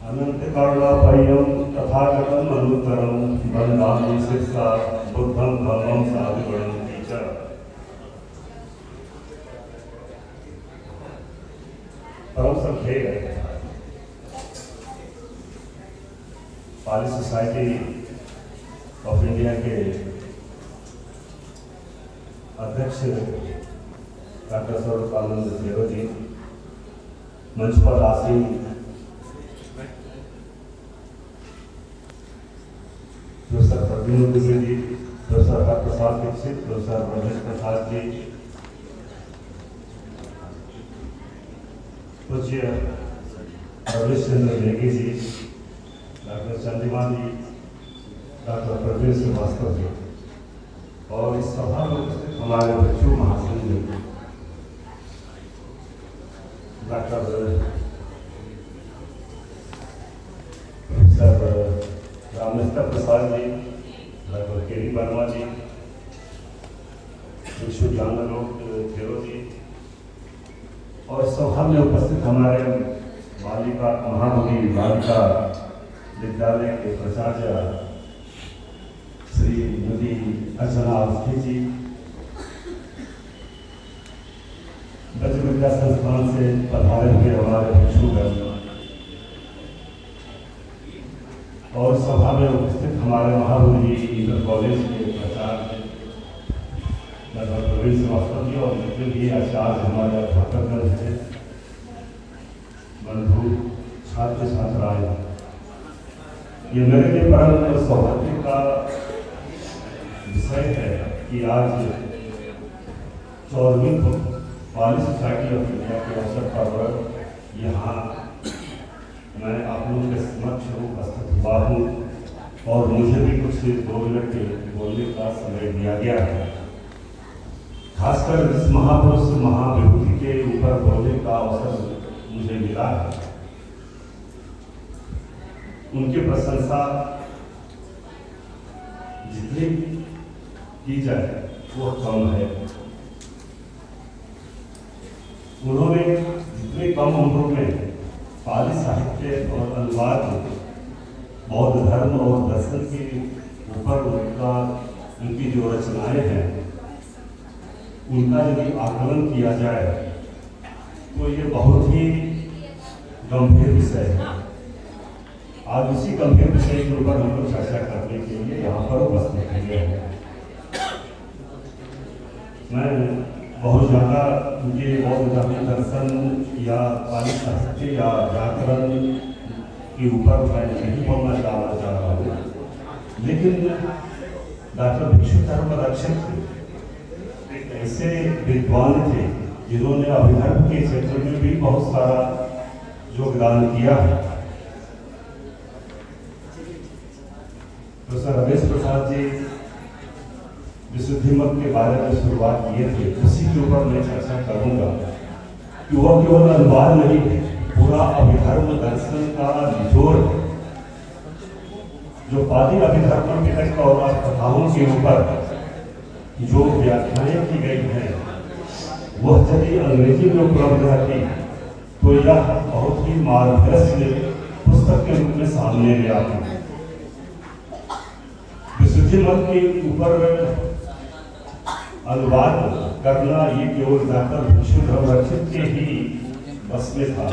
अनंतकर्णपयं तथागतं अनुत्तरं वन्दामि शिरसा बुद्धं धम्मं साधुगुणं च। परम श्रद्धेय पाली सोसाइटी ऑफ इंडिया के अध्यक्ष डॉक्टर स्वरूपानंद देव जी, मंच पर आसीन professor Pradyumna Dubey ji, professor Harprasad Dixit, professor Ramesh Prasad ji, पूज्य रमेश चंद्र नेगी जी, डॉक्टर चंद्रिमा जी, डॉक्टर प्रवीण श्रीवास्तव जी और इस सभा में उपस्थित हमारे बच्चों महाशय जी, doctor professor Rameshwar Prasad ji, doctor के डी वर्मा जी, विश्व ज्ञान खेरो जी और सभा में उपस्थित हमारे बालिका महामुनि बालिका विद्यालय के प्राचार्य श्रीमती अर्चना अवस्थी जी, ब्रज विद्या संस्थान से पधारे हुए हमारे भिक्षुगण और सभा में उपस्थित हमारे महामुनि इंटर कॉलेज के प्राचार्य डॉक्टर प्रवीण श्रीवास्तव जी और जितने भी आचार्य हमारे अध्यापकगण हैं, बंधु छात्र छात्राएं, ये मेरे लिए परम सौभाग्य का विषय है कि आज 14वीं पाली सोसाइटी ऑफ इंडिया के अवसर पर यहाँ मैं आप लोगों के समक्ष उपस्थित हुआ हूँ और मुझे भी कुछ 2 मिनट बोलने का समय दिया गया है। खासकर इस महापुरुष महाविभूति के ऊपर बोलने का अवसर मुझे मिला है। उनकी प्रशंसा जितनी की जाए वो कम है। उन्होंने जितने कम उम्र में पाली साहित्य और अनुवाद बौद्ध धर्म और दर्शन के ऊपर उनकी जो रचनाएं हैं उनका यदि आकलन किया जाए तो ये बहुत ही गंभीर विषय है। आज उसी गंभीर विषय के ऊपर हम लोग चर्चा करने के लिए यहाँ पर उपस्थित हैं। मैं बहुत ज़्यादा उनके बौद्ध धर्म दर्शन या पाली साहित्य या व्याकरण के ऊपर मैं नहीं बोलना चाह रहा हूँ, लेकिन डॉक्टर भिक्षु धर्म रक्षक एक ऐसे विद्वान थे जिन्होंने अभिधर्म के क्षेत्र में भी बहुत सारा योगदान किया है। प्रोफेसर रमेश प्रसाद जी विशुद्धि मत के बारे में शुरुआत किए थे, उसी के ऊपर मैं चर्चा करूंगा कि वह केवल अनुवाद नहीं है, पूरा अभिधर्म दर्शन का निचोड़ है। जो पाली अभिधर्म वितक और कथाओं के ऊपर जो व्याख्याएं की गई हैं वह यदि अंग्रेजी में उपलब्ध रहती तो यह बहुत ही मार्गदर्श पुस्तक के रूप में सामने ले आती। विशुद्धि मत के ऊपर अनुवाद करना ये केवल डॉक्टर भिक्षु धर्म रक्षक के ही बस में था।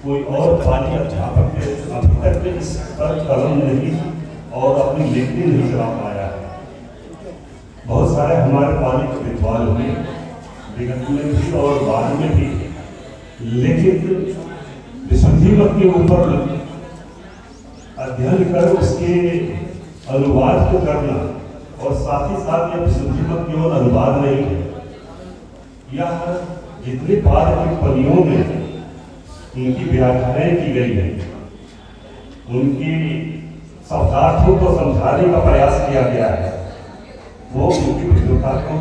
कोई और पाली अध्यापक अभी तक इस पर कलम नहीं और अपनी लेखनी नहीं चला पाया है। बहुत सारे हमारे पाली के विद्वान हुए विगत में भी और बाद में भी, लेकिन विशुद्धि मत के ऊपर अध्ययन कर उसके अनुवाद को करना और साथ ही साथ यह विशुद्धि मत केवल अनुवाद नहीं है, यह जितनी बार टिप्पणियों में उनकी व्याख्याएं की गई है, उनकी शब्दार्थों को समझाने का प्रयास किया गया है, वो उनकी विद्वता को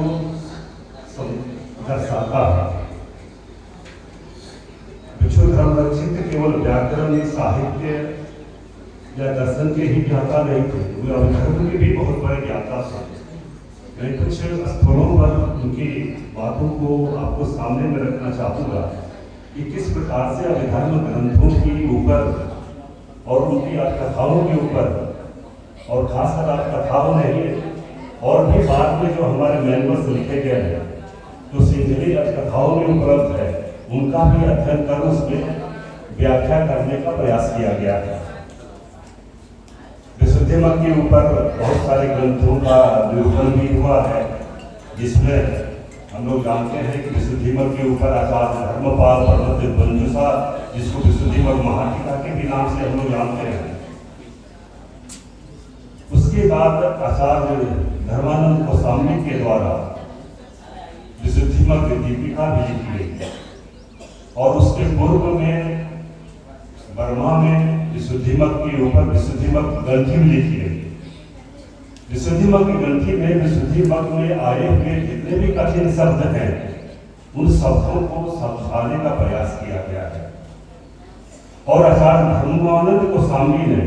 दर्शाता है। भिक्षु धर्म रक्षक केवल व्याकरण साहित्य या दर्शन के ही ज्ञाता नहीं थे, वे अभिधर्म के भी बहुत बड़े ज्ञाता थे। मैं कुछ स्थलों पर उनकी बातों को आपको सामने में रखना चाहूँगा कि किस प्रकार से अभिधर्म ग्रंथों के ऊपर और उनकी कथाओं के ऊपर, और खासकर कथाओं नहीं और भी बाद में जो हमारे मैनुअल्स लिखे गए हैं, जो सिंहली कथाओं में उपलब्ध है, उनका भी अध्ययन कर उसमें व्याख्या करने का प्रयास किया गया है। विशुद्धि मत के ऊपर बहुत सारे ग्रंथों का निरूपण भी हुआ है, जिसमें हम लोग जानते हैं कि विशुद्धि मत के ऊपर आचार्य धर्मपाल पर्वत मंजूषा, जिसको विशुद्धि मत महाटीका के भी नाम से हम लोग जानते हैं। उसके बाद आचार्य धर्मानंद गोस्वामी के द्वारा विशुद्धि मत दीपिका भी लिखी गई, और उसके पूर्व में बर्मा में विशुद्धि मत के ऊपर विशुद्धि मत ग्रंथि भी लिखी गई। विशुद्धि मत की ग्रंथि में विशुद्धि मत में आए हुए जितने भी कठिन शब्द हैं, उन शब्दों को समझाने का प्रयास किया गया है। और आचार्य धर्मानंद गोस्वामी ने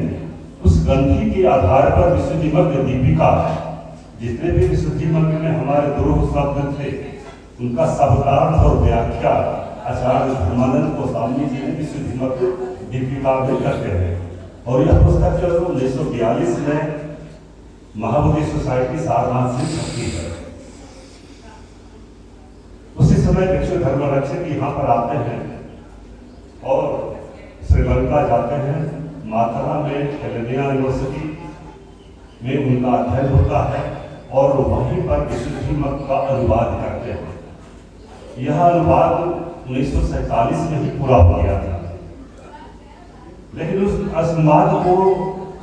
उस ग्रंथि के आधार पर विशुद्धि मत दीपिका, जितने भी विशुद्धि मत में हमारे दुर्लभ शब्द थे, उनका शब्दार्थ और व्याख्या आचार्य धर्मानंद गोस्वामी जी ने विशुद्धि मत दीपिका में करते हैं। और यह पुस्तक जो 1942 में महाबोधि सोसाइटी सारनाथ से छपी है। उसी समय भिक्षु धर्मरक्षक यहाँ पर आते हैं और श्रीलंका जाते हैं। माथुरा में कैलेडिया यूनिवर्सिटी में उनका अध्ययन होता है और वहीं पर विशुद्धि मत का अनुवाद करते हैं। यह अनुवाद 1947 में ही पूरा हो गया था, लेकिन उस अनुवाद को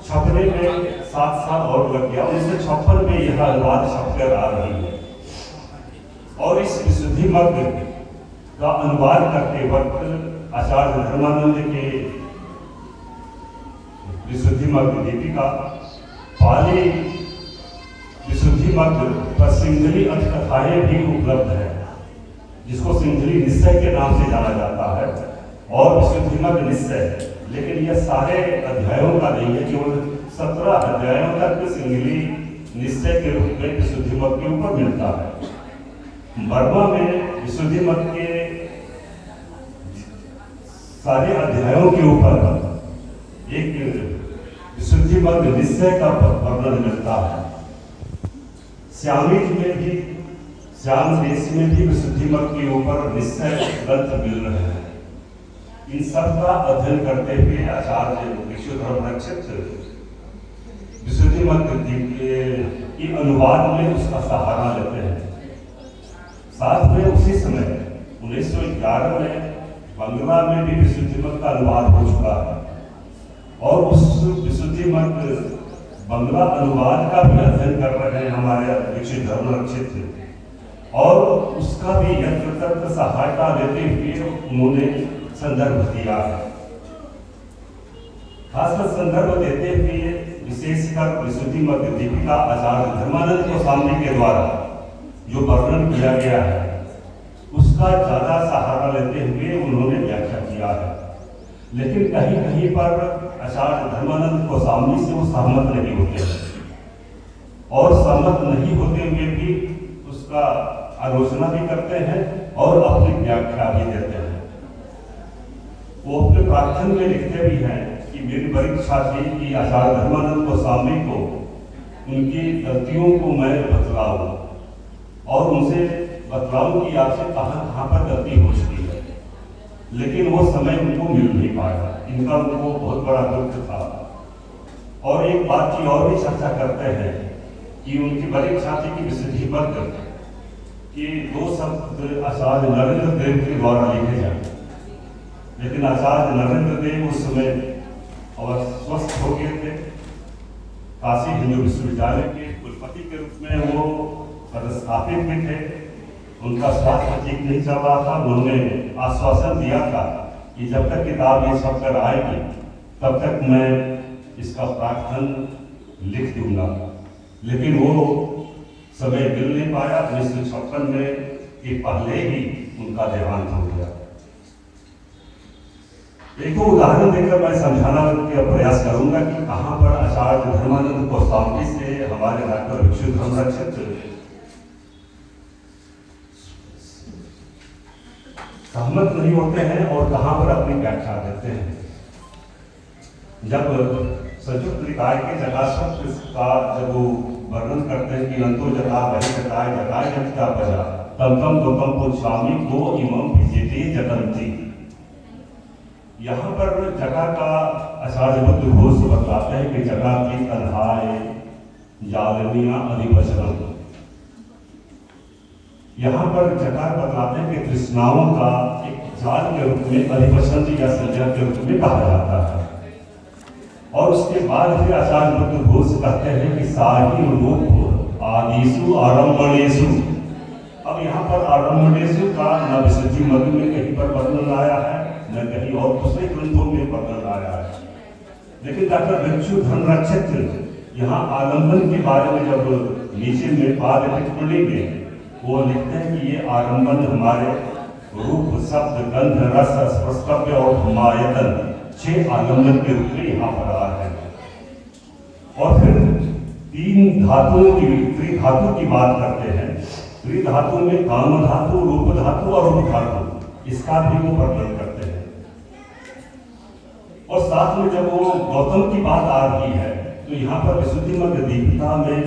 छपने में 7 साल और लग गया। 1956 में यह अनुवाद छपकर आ रही है, और इस विशुद्धि मत का अनुवाद करते वक्त आचार्य धर्मानंद के विशुद्धि मत दीपिका, पाली विशुद्धि मत पर सिंहली अष्टकथाएं भी उपलब्ध है, जिसको सिंहली निश्चय के नाम से जाना जाता है, और विशुद्धि मत निश्चय। लेकिन यह सारे अध्यायों का नहीं है, केवल 17 अध्यायों तक सिंहली निश्चय के रूप में विशुद्धि मत के ऊपर मिलता है। बर्मा में विशुद्धि मत के सारे अध्यायों के ऊपर एक विशुद्धि मत निश्चय का वर्णन मिलता है। श्यामिज में भी, श्याम देश में भी विशुद्धि मत के ऊपर निश्चय ग्रंथ मिल रहे हैं। इन सब का अध्ययन करते हुए आचार्य भिक्षु धर्मरक्षक विशुद्धि मत की अनुवाद में उसका सहारा लेते हैं। साथ में उसी समय 1911 में बंगला में भी विशुद्धि मत का अनुवाद हो चुका है, और उस विशुद्धि मत बंगला अनुवाद का भी अध्ययन कर रहे हैं हमारे भिक्षु धर्मरक्षक, और उसका भी यत्र सहायता लेते हुए उन्होंने संदर्भ दिया है। खासकर संदर्भ देते हुए विशेषकर विशुद्धि मत दीपिका आचार्य धर्मानंद गोस्वामी के द्वारा जो वर्णन किया गया है, उसका ज्यादा सहारा लेते हुए उन्होंने व्याख्या किया है। लेकिन कहीं कहीं पर आचार्य धर्मानंद गोस्वामी से वो सहमत नहीं होते, और सहमत नहीं होते हुए भी उसका आलोचना भी करते हैं और अपनी व्याख्या भी देते हैं। वो अपने प्रार्थना में लिखते भी हैं कि मेरी परीक्षा थी कि आचार्य धर्मानंद गोस्वामी को उनकी गलतियों को मैं बतलाऊं, और उनसे बतलाऊं कि आपसे कहाँ पर गलती हो चुकी है। लेकिन वो समय उनको मिल नहीं पाया, इनका उनको बहुत बड़ा दुख था। और एक बात की और भी चर्चा करते हैं कि उनकी बड़ी इच्छा थी कि विशुद्धि मत कि 2 शब्द आचार्य नरेंद्र देव के द्वारा लिखे जाए, लेकिन आचार्य नरेंद्र देव उस समय स्वस्थ हो गए थे। काशी हिंदू विश्वविद्यालय के कुलपति के रूप में वो पदस्थापित भी थे। उनका स्वास्थ्य ठीक नहीं चल रहा था। उन्होंने आश्वासन दिया था कि जब तक किताब ये छप कर आएगी तब तक मैं इसका प्रार्थन लिख दूंगा, लेकिन वो समय मिल नहीं पाया। 1956 में कि पहले ही उनका देहांत हो गया। एक उदाहरण देकर मैं समझाना का प्रयास करूंगा कि कहाँ पर आचार्य धर्मानंद गोस्वामी से हमारे डॉक्टर भिक्षु धर्मरक्षक सहमत नहीं होते हैं और कहाँ पर अपनी व्याख्या देते हैं। जब संयुक्त निकाय के जटाशब्द का जब वो वर्णन करते हैं कि अंतो जटा वही जटाए जटाए जटा बजा तम तम गौतम पुच्छामी को इमम विजेते जगंती। यहाँ पर जटा का आचार्य बुद्ध घोष बताते हैं कि जटा की तन्हाए जालनिया अधिवचनम। यहाँ पर जटा बताते हैं कि तृष्णाओं का एक जाल के रूप में अधिवचन या संज्ञा के रूप में कहा जाता है। और उसके बाद फिर आचार्य बुद्ध घोष कहते हैं कि साही रूप आदिशु आरंभणेशु। अब यहाँ पर आरंभणेशु का न विशुद्धि मधु में कहीं पर वर्णन आया है न कहीं और दूसरे ग्रंथों में वर्णन आया है। लेकिन डॉक्टर भिक्षु धनरक्षित यहाँ आलंबन के बारे में जब नीचे में पाद टिप्पणी में वो लिखते हैं कि ये आलंबन हमारे रूप शब्द गंध रस स्पर्शव्य और मायतन 6 आलंबन के रूप में यहाँ पर आ रहे हैं। और फिर 3 धातुओं की त्रिधातु की बात करते हैं। त्रिधातु में काम धातु, रूप धातु और रूप धातु, इसका भी वो वर्णन करते हैं। और साथ में जब वो गौतम की बात आ रही है तो यहाँ पर विशुद्धि मध्य दीपिका में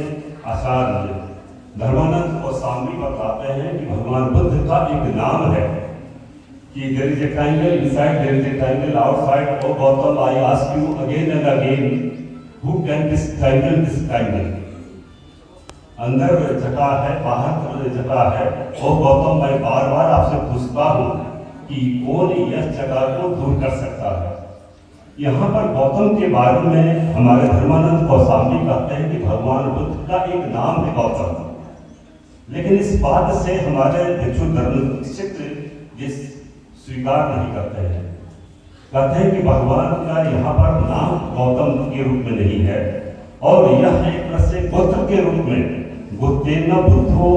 आचार्य धर्मानंद और स्वामी बताते हैं कि भगवान बुद्ध का एक नाम है कि there is a triangle inside, there is a triangle outside. Oh Gautam, I ask you again and again, who can this triangle? अंदर जटा है, बाहर जटा है। ओ गौतम, मैं बार बार आपसे पूछता हूँ कि कौन यह जटा को दूर कर सकता है। यहाँ पर गौतम के बारे में हमारे धर्मानंद गोस्वामी कहते हैं कि भगवान बुद्ध का एक नाम है गौतम। लेकिन इस बात से हमारे भिक्षु धर्मनिष्ठ स्वीकार नहीं करते हैं। कहते हैं कि भगवान का यहाँ पर नाम गौतम के रूप में नहीं है और यह एक तरह से गोत्र के रूप में गोतेन बुद्धो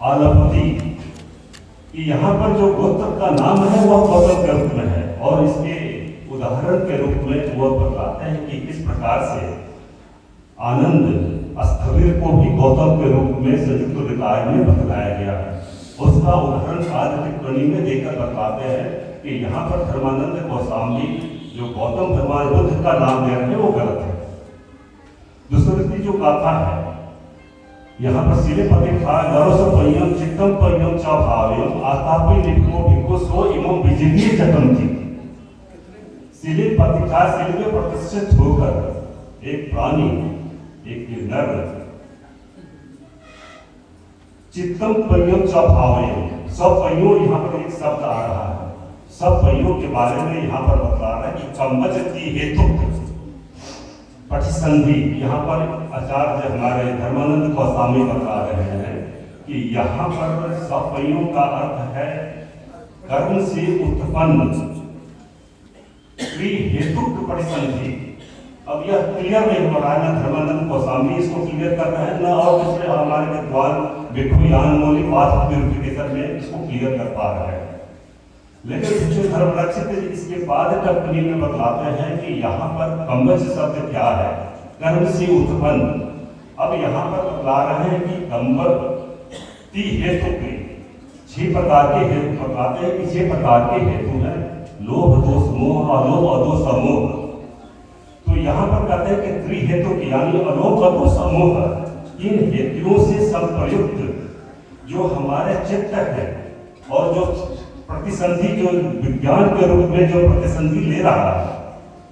आलपति कि यहाँ पर जो गोत्र का नाम है वह गौतम के रूप में है। और इसके उदाहरण के रूप में वो बताते हैं कि किस प्रकार से आनंद स्थविर को भी गौतम के रूप में संयुक्त निकाय में बतलाया गया है। उसका उदाहरण आदि टिप्पणी में देकर बताते हैं कि यहाँ पर धर्मानंद गोस्वामी जो गौतम भगवान बुद्ध का नाम दे रहे हैं वो गलत है। दूसरी जो गाथा है यहाँ पर सिले पति खा नरोस पय्यम चित्तम पय्यम च भाव्यम आतापि लिखो भिक्खु सो इमं विजितीय जगंती। सिले पति खा सिले में प्रतिष्ठित होकर एक प्राणी एक नर चित्तम पय्यम च भाव्यम, सब पय्यों यहाँ पर एक शब्द आ रहा है। सब पय्यों के बारे में यहाँ पर बता रहा है कि कम्बजति हेतु प्रतिसंधि। यहाँ पर आचार्य हमारे धर्मानंद गोस्वामी बता रहे हैं कि यहाँ पर सब पय्यों का अर्थ है कर्म से उत्पन्न हेतु प्रतिसंधि। अब यह क्लियर नहीं हो रहा है ना धर्मानंद गोस्वामी इसको क्लियर कर रहे हैं ना और दूसरे हमारे विद्वान भिक्षुयान मौलिक वाद प्यूरिफिकेशन में इसको क्लियर कर पा रहे हैं। लेकिन भिक्षु धर्मरक्षित इसके बाद टिप्पणी में बतलाते हैं कि यहाँ पर कम्बज शब्द क्या है, कर्म से उत्पन्न। अब यहाँ पर बतला रहे हैं कि कम्बज हेतु के 6 प्रकार के हेतु बताते हैं कि 6 प्रकार के हेतु हैं लोभ दोष मोह अलोभ अदोष अमोह। तो यहाँ पर कहते हैं कि त्रिहेतु यानी अलोभ अदोष अमोह इन हेतुओं से संप्रयुक्त जो हमारे चित्त है और जो प्रतिसंधि जो विज्ञान के रूप में जो प्रतिसंधि ले रहा है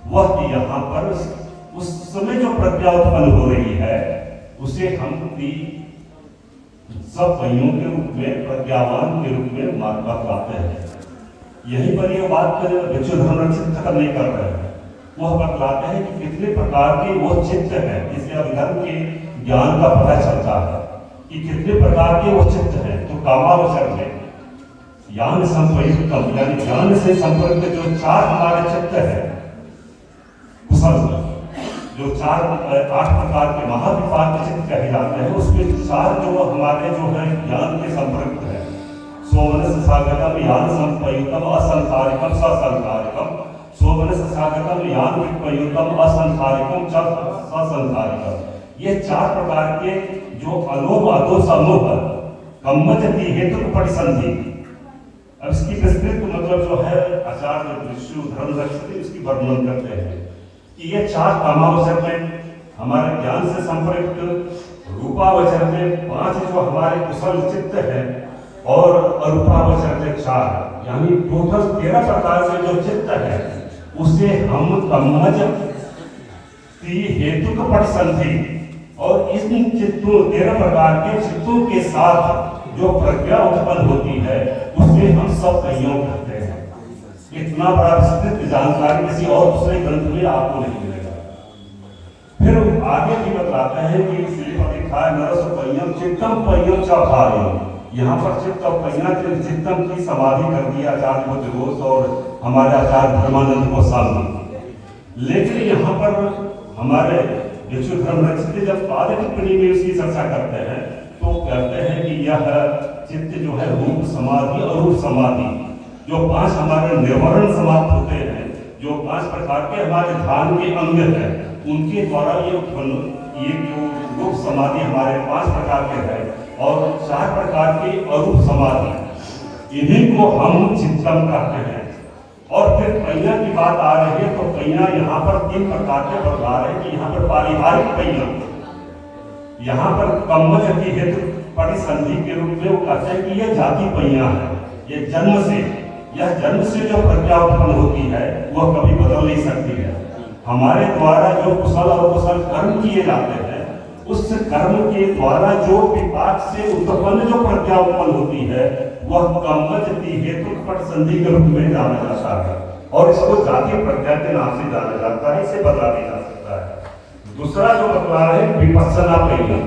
वह यहाँ पर उस समय जो प्रज्ञा उत्पन्न हो रही है उसे हम सब पय्यों के रूप में प्रज्ञावान के रूप में बतलाते हैं। यहीं पर यह बात भिक्षु धर्मरक्षित खत्म नहीं कर रहे हैं। वह बतलाते हैं कि कितने प्रकार के वो चित्त है जिससे अभिधर्म के ज्ञान का पता चलता है कि कितने प्रकार के वो चित्त है। तो कामावचर में ज्ञान संप्रयुक्तम यानी ज्ञान से संपर्क जो 4 हमारे चित्त है कुशल जो 8 प्रकार के महाविपाक चित्त कहे जाते हैं उसमें 4 जो हमारे जो है ज्ञान के संपर्क है। सोमनस सागतम यान संप्रयुक्तम असंसारिकम ससंसारिकम सोमनस सागतम यान विप्रयुक्तम असंसारिकम ससंसारिकम। ये 4 प्रकार के जो अलोभ अदोष अमोह कम्मजति हेतु प्रतिसंधि। अब इसकी विस्तृत मतलब जो है आचार्य विष्णु धर्म रक्षते उसकी वर्णन करते हैं कि ये 4 कामावचर में हमारे ज्ञान से संपर्क, रूपावचर में 5 जो हमारे कुशल चित्त है और अरूपावचर में 4, यानी टोटल 13 प्रकार से जो चित्त है उसे हम कम्मज हेतु पट संधि, और इस चित्तों 13 प्रकार के चित्तों के साथ जो प्रज्ञा उत्पन्न होती है उसे हम सब संयोग कहते हैं। इतना बड़ा विस्तृत जानकारी किसी और दूसरे ग्रंथ में आपको नहीं मिलेगा। फिर आगे भी बताते हैं कि श्रीपतिखाय नरस पय्यम चित्तम पय्यम चौभायम, यहाँ पर चित्त और पय्या चित्तम की समाधि कर दिया आचार्य बुद्धघोष और हमारे आचार्य धर्मानंद गोस्वामी। लेकिन यहाँ पर हमारे विष्णु धर्म रक्षते जब पाद टिप्पणी में उसकी चर्चा करते हैं तो कहते हैं कि यह चित्त जो है रूप समाधि और रूप समाधि, जो 5 हमारे निर्वरण समाप्त होते हैं, जो 5 प्रकार के हमारे ध्यान के अंग हैं, उनके द्वारा ये उत्पन्न ये जो रूप समाधि हमारे 5 प्रकार के हैं और 4 प्रकार के अरूप समाधि, इन्हीं को हम चित्तम कहते हैं। और फिर पय्या की बात आ रही है तो पय्या यहाँ पर 3 प्रकार के बतला रहे हैं कि यहाँ पर पारिवारिक पय्या, यहाँ पर कम्मज की हेतु परिसंधि के रूप में वो कहते हैं कि यह जाति पय्या है, ये जन्म से, यह जन्म से जो प्रज्ञा उत्पन्न होती है वह कभी बदल नहीं सकती है। हमारे द्वारा जो कुशल और कुशल कर्म किए जाते हैं उस कर्म के द्वारा जो विपाक से उत्पन्न जो प्रज्ञा उत्पन्न होती है वह कम्मज हेतु पट संधि के रूप में जाना जाता है और इसको जाति प्रज्ञा के नाम से जाना जाता है, इसे बदला भी जा सकता है। दूसरा जो बतला है विपස්සना पय्या,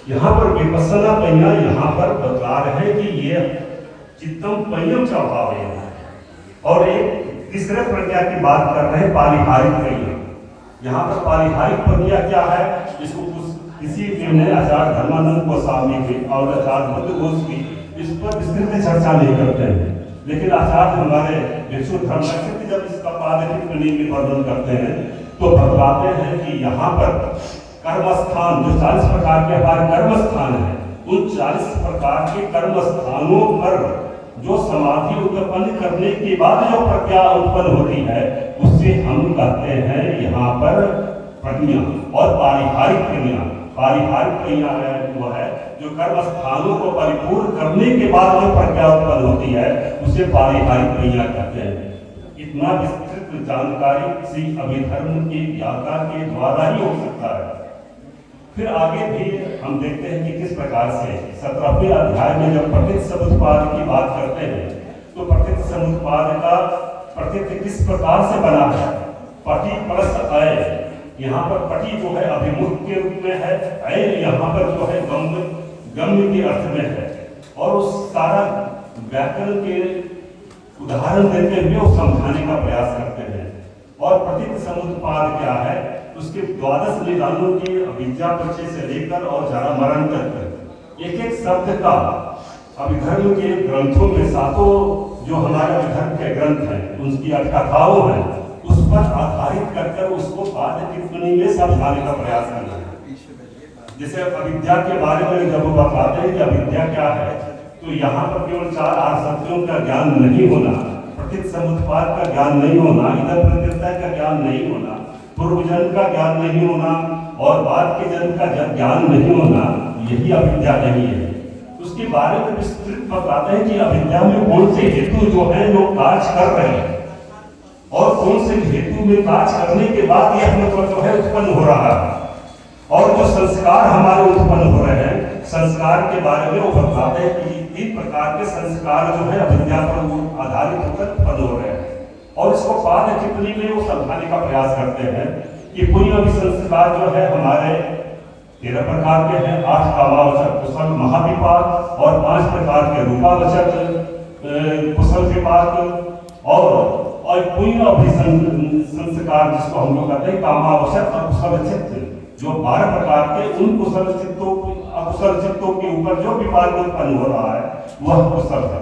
यहाँ पर विपස්සना पय्या यहाँ पर बतला रहे हैं कि ये चित्तम पय्यम चौभावयम है। और एक तीसरे प्रज्ञा की बात कर रहे हैं पारिवारिक पय्या। यहाँ पर पारिवारिक प्रज्ञा क्या है, इसको किसी ने आचार्य धर्मानंद गोस्वामी की और आचार्य बुद्धघोष की इस पर विस्तृत चर्चा नहीं करते हैं, लेकिन आचार्य हमारे विष्णु धर्म रक्षते जब इसका पाद टिप्पणी में वर्णन करते हैं तो बतलाते हैं कि यहाँ पर कर्म स्थान जो 40 प्रकार के हमारे कर्म स्थान है, उन 40 प्रकार के कर्म स्थानों पर जो समाधि उत्पन्न करने के बाद जो प्रज्ञा उत्पन्न होती है उससे हम कहते हैं यहाँ पर प्रज्ञा। और पारिवारिक प्रज्ञा, पारिवारिक प्रज्ञा है वो है जो कर्म स्थानों को परिपूर्ण करने के बाद जो प्रज्ञा उत्पन्न होती है उसे पारिवारिक प्रज्ञा कहते हैं। इतना विस्तृत जानकारी किसी अभिधर्म के ज्ञाता के द्वारा ही हो सकता है। फिर आगे भी हम देखते हैं कि किस प्रकार से 17वें अध्याय में जब प्रत्यक्ष समुत्पाद की बात करते हैं तो प्रत्यक्ष समुत्पाद का प्रत्यक्ष किस प्रकार से बना है, पटी प्लस अय, यहाँ पर पटी जो है अभिमुख के रूप में है, अय यहाँ पर जो है गम्य के अर्थ में है। और उस सारा व्याकरण के उदाहरण देते हुए वो समझाने का प्रयास करते हैं। और प्रत्यक्ष समुत्पाद क्या है, उसके 12 निदानों की अविद्या परिचय से लेकर और जरा मरण तक एक एक शब्द का अभिधर्म के ग्रंथों में 7 जो हमारे अभिधर्म के ग्रंथ हैं उनकी अटकथाओं हैं उस पर आधारित कर उसको पाद टिप्पणी में समझाने का प्रयास करना है। जैसे अविद्या के बारे में जब वो बताते हैं कि अविद्या क्या है तो यहाँ पर केवल 4 आसक्तियों का ज्ञान नहीं होना, प्रत्यक्ष समुत्पाद का ज्ञान नहीं होना, इधर प्रत्यक्षता का ज्ञान नहीं होना, पूर्व जन्म का ज्ञान नहीं होना और बाद के जन्म का ज्ञान नहीं होना, यही अविद्या नहीं है। उसके बारे में विस्तृत बताते हैं कि अविद्या में कौन से हेतु जो है जो कार्य कर रहे हैं और कौन से हेतु में कार्य करने के बाद यह मतलब जो है उत्पन्न हो रहा है और जो संस्कार हमारे उत्पन्न हो रहे हैं संस्कार के बारे में वो बताते हैं कि 3 प्रकार के संस्कार जो है अविद्या पर आधारित होकर उत्पन्न हो रहे हैं। और इसको पाद टिप्पणी में वो समझाने का प्रयास करते हैं कि कोई अभी संस्कार जो है हमारे 13 प्रकार के हैं, 8 कामावचर कुशल महाविपाक और 5 प्रकार के रूपावचर कुशल विपाक और कोई अभी संस्कार जिसको हम लोग कहते हैं कामावचर और कुशल चित्त जो 12 प्रकार के उन कुशल चित्तों अकुशल चित्तों के ऊपर जो विपाक उत्पन्न हो रहा है वह कुशल है।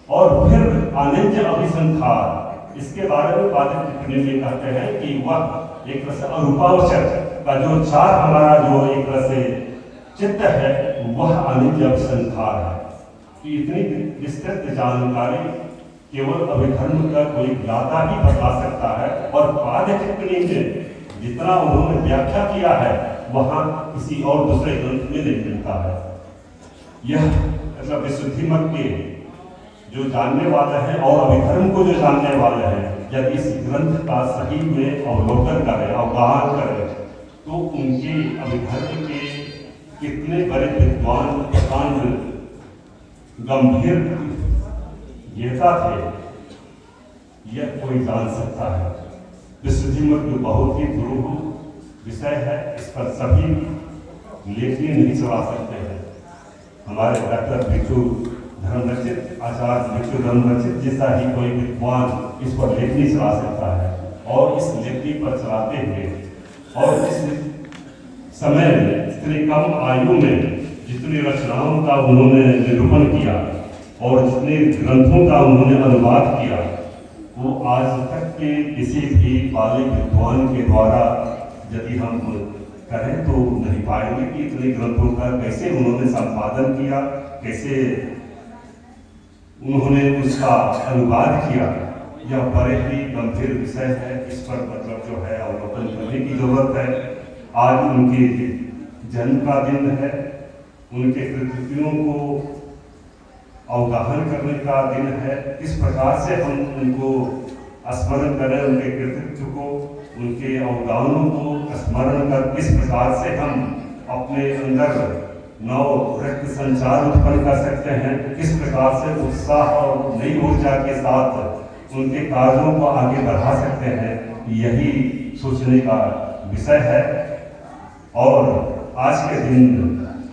और फिर अनित्य अभिसंखार इसके बारे में पाद टिप्पणी में कहते हैं कि वह एक तरह से अरूपावचर का जो 4 हमारा जो एक तरह से चित्त है वह अनित्य अभिसंखार है। तो इतनी विस्तृत जानकारी केवल अभिधर्म का कोई ज्ञाता ही बता सकता है। और पाद्य टिप्पणी में जितना उन्होंने व्याख्या किया है वहां किसी और दूसरे ग्रंथ में नहीं मिलता है। यह मतलब विशुद्धि मत के जो जानने वाले हैं और अभिधर्म को जो जानने वाले हैं, यदि इस ग्रंथ का सही में अवलोकन करें, अवगाहन करें, तो उनके अभिधर्म के कितने बड़े विद्वान, प्रकांड, गंभीर नेता थे, यह कोई जान सकता है। विशुद्धि मत जो बहुत ही दुरूह विषय है, इस पर सभी लेखनी नहीं चला सकते हैं। हमारे डॉक्टर भिक्षु धर्मरचित, आचार्य भिक्षु धर्मरचित जैसा ही कोई विद्वान इस पर लेखनी चला सकता है। और इस लेखनी पर चलाते हुए और इस समय में इतनी कम आयु में जितनी रचनाओं का उन्होंने निरूपण किया और जितने ग्रंथों का उन्होंने अनुवाद किया, वो आज तक के किसी भी बालिक विद्वान के द्वारा यदि हम करें तो नहीं पाएंगे कि इतने ग्रंथों का कैसे उन्होंने संपादन किया, कैसे उन्होंने उसका अनुवाद किया। यह बड़े ही गंभीर विषय है, इस पर मतलब जो है अवलोकन करने की जरूरत है। आज उनके जन्म का दिन है, उनके कृतियों को अवगाहन करने का दिन है। इस प्रकार से हम उनको स्मरण करें, उनके कृतित्व को, उनके अवगाहनों को स्मरण कर इस प्रकार से हम अपने अंदर नव रक्त संचार उत्पन्न कर सकते हैं। किस प्रकार से उत्साह और नई ऊर्जा के साथ उनके कार्यों को आगे बढ़ा सकते हैं, यही सोचने का विषय है। और आज के दिन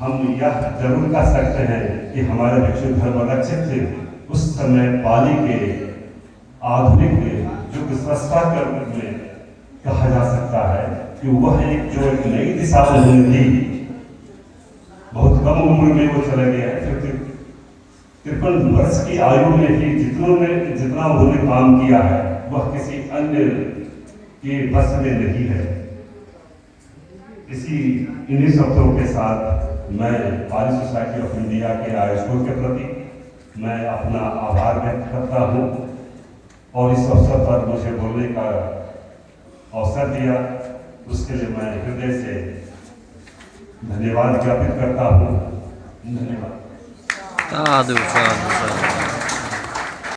हम यह जरूर कह सकते हैं कि हमारे भिक्षु धर्मरक्षित उस समय पाली के आधुनिक युग सृष्टा के रूप में कहा जा सकता है कि वह एक नई दिशा उन्होंने दी। बहुत कम उम्र में वो चले गए हैं, फिर 53 वर्ष की आयु में ही जितना उन्होंने काम किया है वह किसी अन्य के बस में नहीं है। इन्हीं शब्दों के साथ मैं पाली सोसाइटी ऑफ इंडिया के आयोजकों के प्रति मैं अपना आभार व्यक्त करता हूँ और इस अवसर पर मुझे बोलने का अवसर दिया, उसके लिए मैं हृदय से धन्यवाद ज्ञापित करता हूँ। धन्यवाद।